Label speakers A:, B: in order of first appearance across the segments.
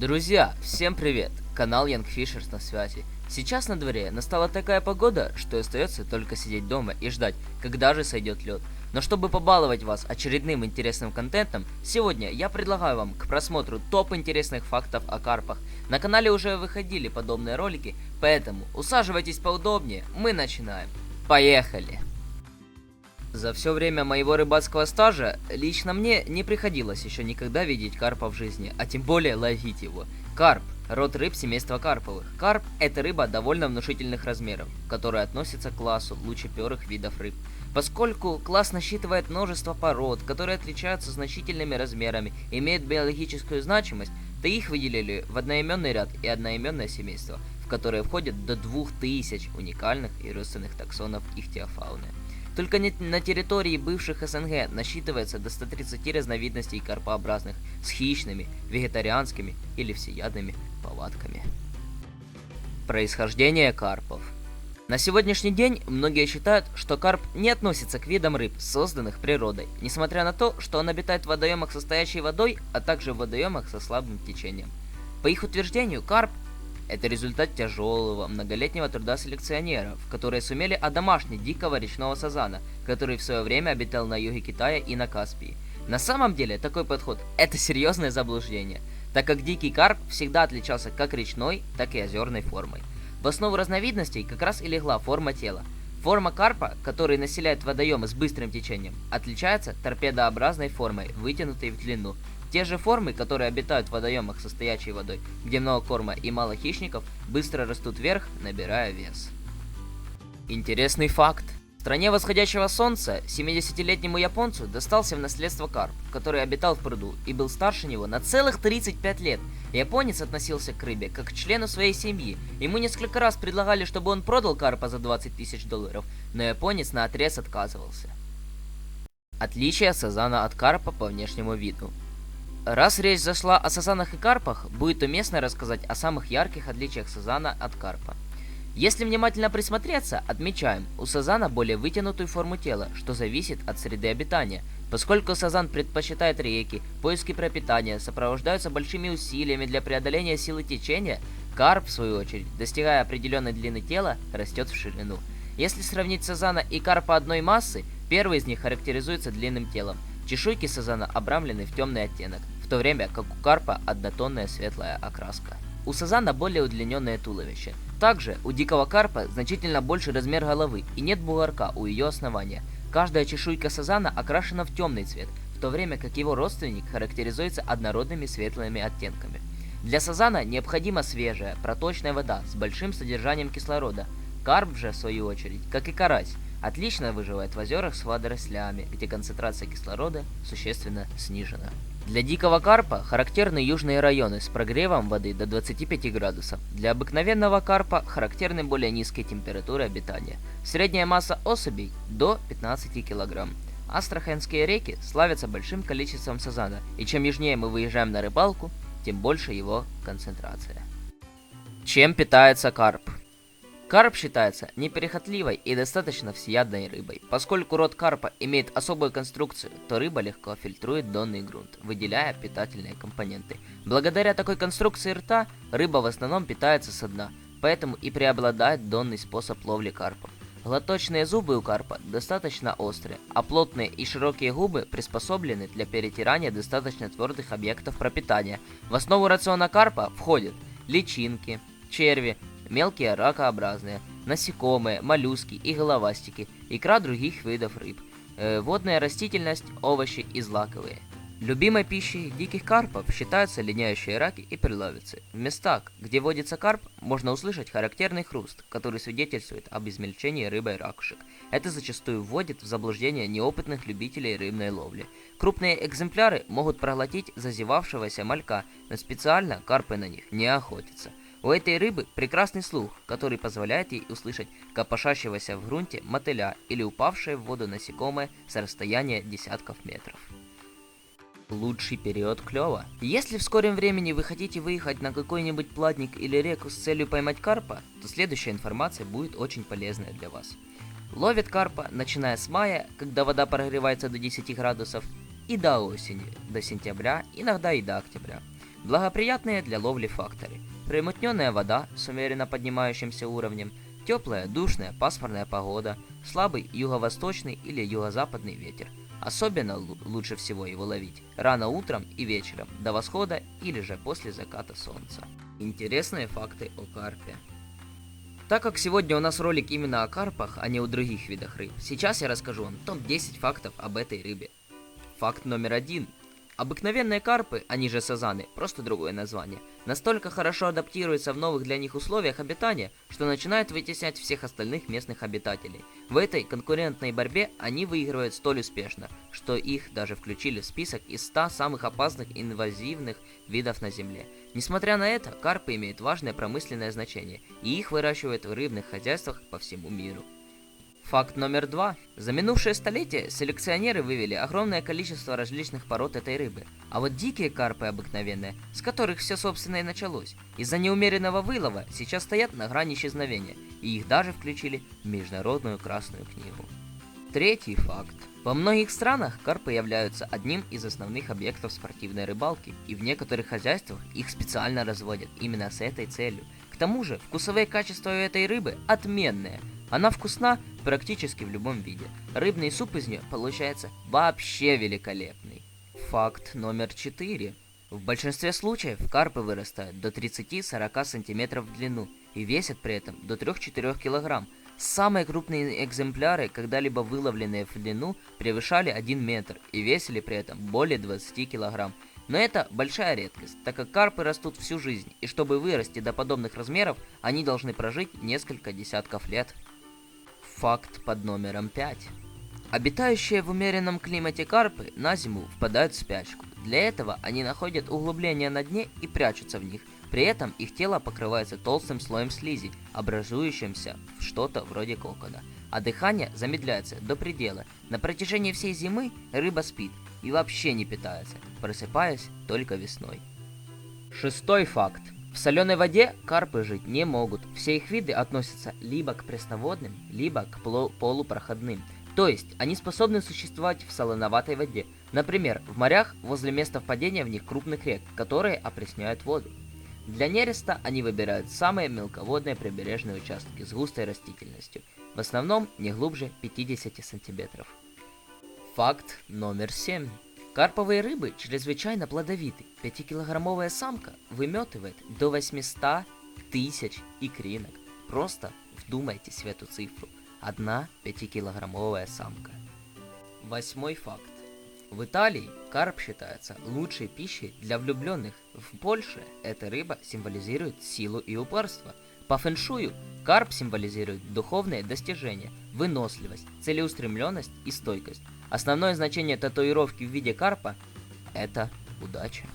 A: Друзья, всем привет! Канал Young Fishers на связи. Сейчас на дворе настала такая погода, что остается только сидеть дома и ждать, когда же сойдет лед. Но чтобы побаловать вас очередным интересным контентом, сегодня я предлагаю вам к просмотру топ интересных фактов о карпах. На канале уже выходили подобные ролики, поэтому усаживайтесь поудобнее, мы начинаем. Поехали! За все время моего рыбацкого стажа лично мне не приходилось еще никогда видеть карпа в жизни, а тем более ловить его. Карп – род рыб семейства карповых. Карп – это рыба довольно внушительных размеров, которая относится к классу лучеперых видов рыб. Поскольку класс насчитывает множество пород, которые отличаются значительными размерами и имеют биологическую значимость, то их выделили в одноименный ряд и одноименное семейство, в которые входят до 2000 уникальных и родственных таксонов ихтиофауны. Только на территории бывших СНГ насчитывается до 130 разновидностей карпообразных с хищными, вегетарианскими или всеядными повадками. Происхождение карпов. На сегодняшний день многие считают, что карп не относится к видам рыб, созданных природой, несмотря на то, что он обитает в водоемах со стоячей водой, а также в водоемах со слабым течением. По их утверждению, карп – это результат тяжелого, многолетнего труда селекционеров, которые сумели одомашнить дикого речного сазана, который в свое время обитал на юге Китая и на Каспии. На самом деле, такой подход – это серьезное заблуждение, так как дикий карп всегда отличался как речной, так и озерной формой. В основу разновидностей как раз и легла форма тела. Форма карпа, который населяет водоемы с быстрым течением, отличается торпедообразной формой, вытянутой в длину. Те же формы, которые обитают в водоемах со стоячей водой, где много корма и мало хищников, быстро растут вверх, набирая вес. Интересный факт. В стране восходящего солнца 70-летнему японцу достался в наследство карп, который обитал в пруду и был старше него на целых 35 лет. Японец относился к рыбе как к члену своей семьи. Ему несколько раз предлагали, чтобы он продал карпа за $20 000, но японец наотрез отказывался. Отличие сазана от карпа по внешнему виду. Раз речь зашла о сазанах и карпах, будет уместно рассказать о самых ярких отличиях сазана от карпа. Если внимательно присмотреться, отмечаем, у сазана более вытянутую форму тела, что зависит от среды обитания. Поскольку сазан предпочитает реки, поиски пропитания сопровождаются большими усилиями для преодоления силы течения, карп, в свою очередь, достигая определенной длины тела, растет в ширину. Если сравнить сазана и карпа одной массы, первый из них характеризуется длинным телом. Чешуйки сазана обрамлены в темный оттенок, в то время как у карпа однотонная светлая окраска. У сазана более удлиненное туловище. Также у дикого карпа значительно больше размер головы и нет бугорка у ее основания. Каждая чешуйка сазана окрашена в темный цвет, в то время как его родственник характеризуется однородными светлыми оттенками. Для сазана необходима свежая, проточная вода с большим содержанием кислорода. Карп же, в свою очередь, как и карась, отлично выживает в озерах с водорослями, где концентрация кислорода существенно снижена. Для дикого карпа характерны южные районы с прогревом воды до 25 градусов. Для обыкновенного карпа характерны более низкие температуры обитания. Средняя масса особей до 15 кг. Астраханские реки славятся большим количеством сазана, и чем южнее мы выезжаем на рыбалку, тем больше его концентрация. Чем питается карп? Карп считается неприхотливой и достаточно всеядной рыбой. Поскольку род карпа имеет особую конструкцию, то рыба легко фильтрует донный грунт, выделяя питательные компоненты. Благодаря такой конструкции рта, рыба в основном питается со дна, поэтому и преобладает донный способ ловли карпов. Глоточные зубы у карпа достаточно острые, а плотные и широкие губы приспособлены для перетирания достаточно твердых объектов пропитания. В основу рациона карпа входят личинки, черви, мелкие ракообразные, насекомые, моллюски и головастики, икра других видов рыб, водная растительность, овощи и злаковые. Любимой пищей диких карпов считаются линяющие раки и перловицы. В местах, где водится карп, можно услышать характерный хруст, который свидетельствует об измельчении рыбой ракушек. Это зачастую вводит в заблуждение неопытных любителей рыбной ловли. Крупные экземпляры могут проглотить зазевавшегося малька, но специально карпы на них не охотятся. У этой рыбы прекрасный слух, который позволяет ей услышать копошащегося в грунте мотыля или упавшее в воду насекомое с расстояния десятков метров. Лучший период клёва. Если в скором времени вы хотите выехать на какой-нибудь плотник или реку с целью поймать карпа, то следующая информация будет очень полезная для вас. Ловят карпа, начиная с мая, когда вода прогревается до 10 градусов, и до осени, до сентября, иногда и до октября. Благоприятные для ловли факторы. Примутненная вода с умеренно поднимающимся уровнем, теплая, душная, пасмурная погода, слабый юго-восточный или юго-западный ветер. Особенно лучше всего его ловить рано утром и вечером, до восхода или же после заката солнца. Интересные факты о карпе. Так как сегодня у нас ролик именно о карпах, а не о других видах рыб, сейчас я расскажу вам топ-10 фактов об этой рыбе. Факт номер 1. Обыкновенные карпы, они же сазаны, просто другое название, настолько хорошо адаптируются в новых для них условиях обитания, что начинают вытеснять всех остальных местных обитателей. В этой конкурентной борьбе они выигрывают столь успешно, что их даже включили в список из 100 самых опасных инвазивных видов на Земле. Несмотря на это, карпы имеют важное промышленное значение, и их выращивают в рыбных хозяйствах по всему миру. Факт номер 2. За минувшее столетие селекционеры вывели огромное количество различных пород этой рыбы. А вот дикие карпы обыкновенные, с которых все собственно и началось, из-за неумеренного вылова сейчас стоят на грани исчезновения, и их даже включили в Международную Красную книгу. Третий факт. Во многих странах карпы являются одним из основных объектов спортивной рыбалки, и в некоторых хозяйствах их специально разводят именно с этой целью. К тому же, вкусовые качества у этой рыбы отменные. Она вкусна практически в любом виде. Рыбный суп из нее получается вообще великолепный. Факт номер 4. В большинстве случаев карпы вырастают до 30-40 см в длину и весят при этом до 3-4 кг. Самые крупные экземпляры, когда-либо выловленные в длину, превышали 1 метр и весили при этом более 20 кг. Но это большая редкость, так как карпы растут всю жизнь, и чтобы вырасти до подобных размеров, они должны прожить несколько десятков лет. Факт под номером 5. Обитающие в умеренном климате карпы на зиму впадают в спячку. Для этого они находят углубления на дне и прячутся в них. При этом их тело покрывается толстым слоем слизи, образующимся в что-то вроде кокона. А дыхание замедляется до предела. На протяжении всей зимы рыба спит и вообще не питается, просыпаясь только весной. Шестой факт. В соленой воде карпы жить не могут. Все их виды относятся либо к пресноводным, либо к полупроходным. То есть они способны существовать в солоноватой воде. Например, в морях возле места впадения в них крупных рек, которые опресняют воду. Для нереста они выбирают самые мелководные прибрежные участки с густой растительностью, в основном не глубже 50 сантиметров. Факт номер 7. Карповые рыбы чрезвычайно плодовиты. 5-килограммовая самка выметывает до 800 тысяч икринок. Просто вдумайтесь в эту цифру. Одна 5-килограммовая самка. Восьмой факт. В Италии карп считается лучшей пищей для влюбленных. В Польше эта рыба символизирует силу и упорство. По фэншую карп символизирует духовные достижения, выносливость, целеустремленность и стойкость. Основное значение татуировки в виде карпа – это удача.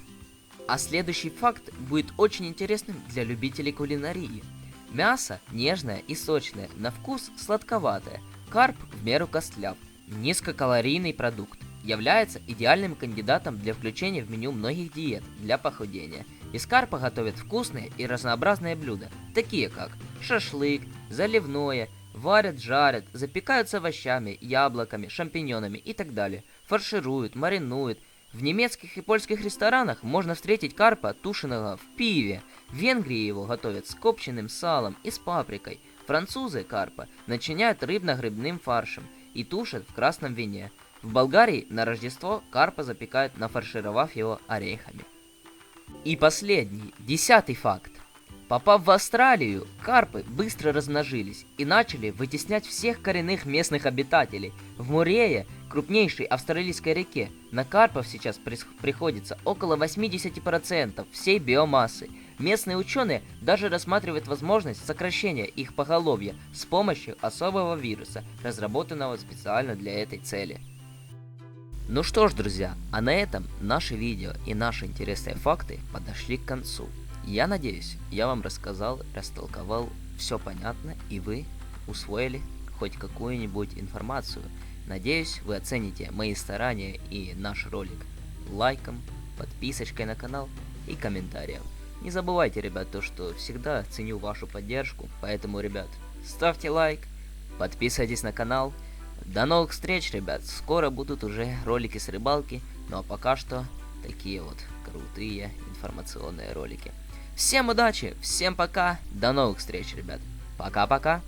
A: А следующий факт будет очень интересным для любителей кулинарии. Мясо нежное и сочное, на вкус сладковатое. Карп в меру костляв. Низкокалорийный продукт. Является идеальным кандидатом для включения в меню многих диет для похудения. Из карпа готовят вкусные и разнообразные блюда, такие как шашлык, заливное, варят, жарят, запекают с овощами, яблоками, шампиньонами и так далее. Фаршируют, маринуют. В немецких и польских ресторанах можно встретить карпа, тушеного в пиве. В Венгрии его готовят с копченым салом и с паприкой. Французы карпа начиняют рыбно-грибным фаршем и тушат в красном вине. В Болгарии на Рождество карпа запекают, нафаршировав его орехами. И последний, 10-й факт. Попав в Австралию, карпы быстро размножились и начали вытеснять всех коренных местных обитателей. В Мурее, крупнейшей австралийской реке, на карпов сейчас приходится около 80% всей биомассы. Местные ученые даже рассматривают возможность сокращения их поголовья с помощью особого вируса, разработанного специально для этой цели. Ну что ж, друзья, а на этом наше видео и наши интересные факты подошли к концу. Я надеюсь, я вам рассказал, растолковал, все понятно, и вы усвоили хоть какую-нибудь информацию. Надеюсь, вы оцените мои старания и наш ролик лайком, подписочкой на канал и комментарием. Не забывайте, ребят, то, что всегда ценю вашу поддержку, поэтому, ребят, ставьте лайк, подписывайтесь на канал. До новых встреч, ребят, скоро будут уже ролики с рыбалки, ну а пока что, такие вот крутые информационные ролики. Всем удачи, всем пока, до новых встреч, ребят. Пока-пока.